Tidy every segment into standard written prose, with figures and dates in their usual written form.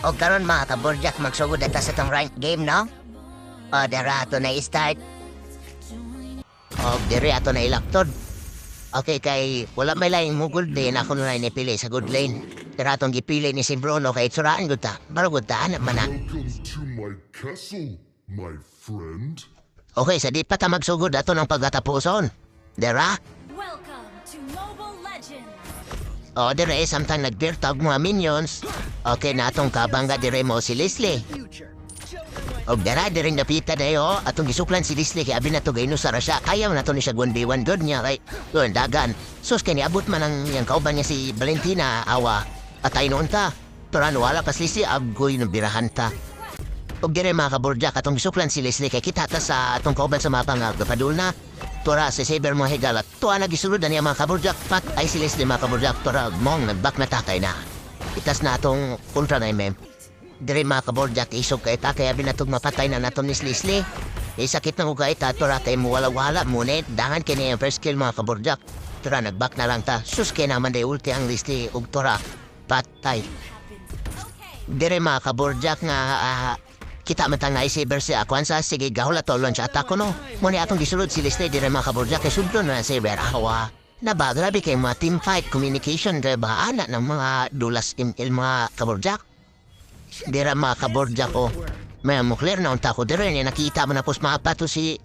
O karon mga kaborjak, magsugod ata sa tong rank game, no? O, dara ato na i-start. O, diri ato na ilaktod. Okay, kay wala may laing mo good lane, ako na nipili sa good lane. Dara atong gipili ni si Bruno kay suraan gud ta. Baro gud ta, anak man na. Welcome to my castle, my friend. Okay, sa di pa ta magsugod ato ng pagkatapuson. Dara? Welcome to Mobile Legends! O, dire samtang nagdirtag mga minions. Okay na atong kabangga dire mo si Leslie. O dara dire napita dayo atong gisuklan si Leslie kay abi na to gayno sa rasya. Kaya man nato ni siya 1v1 good niya kay yun dagan. Sus kay niabot man ang yang kauban niya si Valentina awa. Atay noon ta. Turan wala pas Leslie agoy no birahan ta. O dire mga kaborjak atong gisuklan si Leslie kay kita ta sa atong kauban sa mapa nga gapadul na. Tora si Saber mo higalat. Tuwa na gisulod na niya mga kaborjak pat ay si Leslie mga kaborjak tora mong nagbak na tatay na. Itas na atong kontra na mem. Dire mga kaborjak isog kay ta kaya binatog mapatay na nato ni Leslie. Sakit na ko kay ta tora kay mo wala-wala munit dangan kini ang first kill mga kaborjak. Tora nagbak na lang ta. Sus kay naman day ulti ang Leslie ug tora patay. Dire mga kaborjak nga kita man tang Saber si Aquan sa sige gahol ato launch attack ko no. Muni atong gisulod si Leslie dire mga kaborjak kay sudlo na Saber awa. Naba grabe kay mga team fight communication diba anak ng mga dulas ML mga kaborjak. Dire mga kaborjak ko. May mukler na unta ko dire ni nakita man na pos maapato si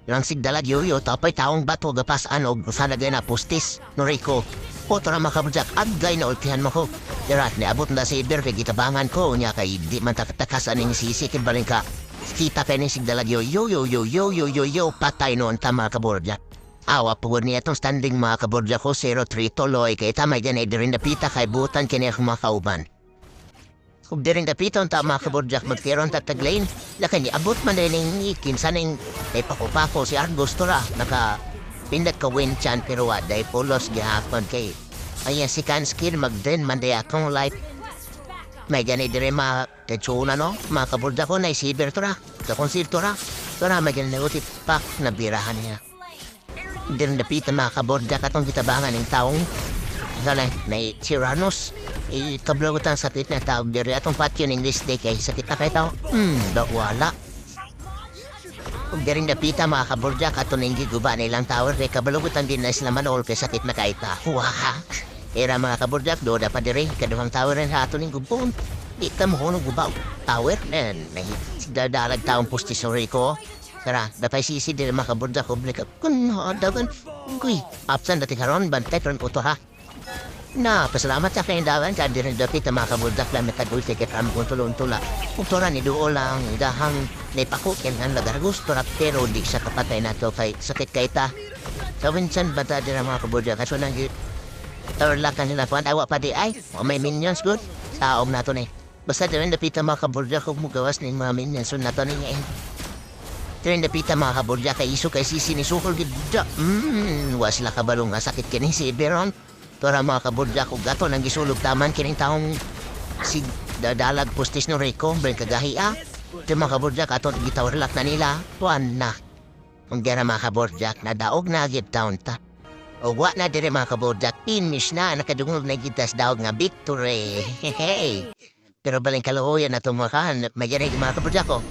Langsig dalag yoyo tapay taong bato gapas anog sa lagay na postis no Rico. Poto na mga kaborjak agay na ultihan mo ko. Dirat ni abot na si Saber kay gitabangan ko nya kay di man takatakasan ning sisikin balin ka. Kita kay ning sigdalag yo patay noon tama kaborjak. Awa po niya itong standing mga kaborjak ko 0-3 toloy kay tamay dyan ay dirin napita kay butan kini akong mga kauban. Kung dirin napita ang tama kaborjak magtiron tataglane, laki ni abot man din ng kinsaning ay pakupako si Argos Tora naka pindat ka win chan pero waday pulos gihapon kay ayan si Kanskin magden man day akong life. May dyan ay dirin mga tetsuna no, mga kaborjak ko na Saber Tora, kakonsir Tora, Tora may dyan na utit pak na birahan niya. Din napita mga kaborjak atong gitabangan ng taong sana na Tyrannos ikablagot ang sakit na tao diri atong patyo ng this day kay sakit na kay tao wala kung diri napita mga kaborjak atong ng giguba na ilang tower kay kabalagutan din na sila manol kay sakit na kay tao era mga kaborjak doda pa diri kaduhang tower rin sa atong ng gubon di ta mo hunong gubaw tower and dadalag taong postisori ko. Tara, dapay sisi din mga kaborjak ko balik kun dagan kuy absent dati karon bantay karon ko to ha. Na, pasalamat sa kayong dawan ka din dapit ang mga kaborjak lang metagulti kay kami kung tulong-tula. Uktora ni duo lang dahang naipakukin ang lagaragos pero di sa kapatay na to kay sakit kay ta. Sa winsan bata din ang mga kaborjak kaso nang tarlakan nila kuwan awa pa di ay may minions good taom na to na basta din dapit ang mga kaborjak kung mugawas ng mga minions na to na ngayon. Tren napita mga kaborjak kay iso kay sisi ni sukol gida. Wa sila kabalong nga sakit kini si Beron. Tora mga kaborjak ug gato nang gisulog taman kining taong si dadalag postis no Rico ben kagahia. Di mga kaborjak ato gitawrlak na nila tuan na. Ang gara mga kaborjak na daog na gid taon ta. O wa na dire mga kaborjak finish na nakadungog na gitas daog nga victory. Hey. Pero baling kaluoyan na tumakan, may mga kaborjak ko.